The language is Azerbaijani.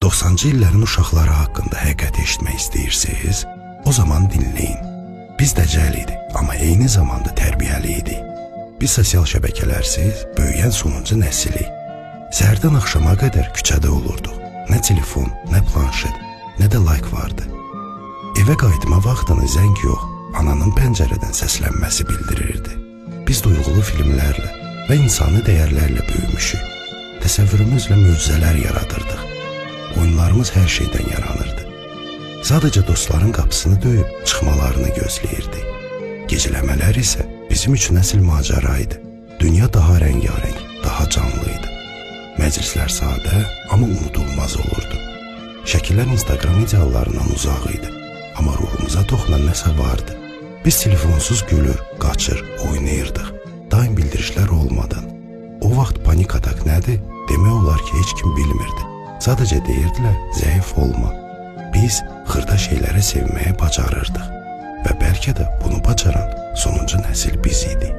90-cı illərin uşaqları haqqında həqiqət eşitmək istəyirsiniz? O zaman dinləyin. Biz dəcəl idi, amma eyni zamanda tərbiyəli idi. Biz sosial şəbəkələrsiz böyüyən sonuncu nəsilik. Səhərdən axşama qədər küçədə olurduq. Nə telefon, nə planşet, nə də like vardı. Evə qayıtma vaxtını zəng yox, ananın pəncərədən səslənməsi bildirirdi. Biz duyğulu filmlərlə və insani dəyərlərlə böyümüşük. Təsəvvürümüzlə möcüzələr yaradırdıq. Oyunlarımız hər şeydən yaranırdı. Sadəcə dostların qapısını döyüb çıxmalarını gözləyirdik. Gecələmələr isə bizim üçün əsl macəra idi. Dünya daha rəngarəng, daha canlı idi. Məclislər sadə, amma unudulmaz olurdu. Şəkillər Instagram ideallarından uzaq idi, amma ruhumuza toxunan nəsə vardı. Biz telefonsuz gülür, qaçır, oynayırdıq. Daim bildirişlər olmadan. O vaxt panik atak nədir? Demək olar ki, heç kim bilmirdi. Sadəcə deyirdilər, zəif olma. Biz xırda şeyləri sevməyə bacarırdıq və bəlkə də bunu bacaran sonuncu nəsil biz idik.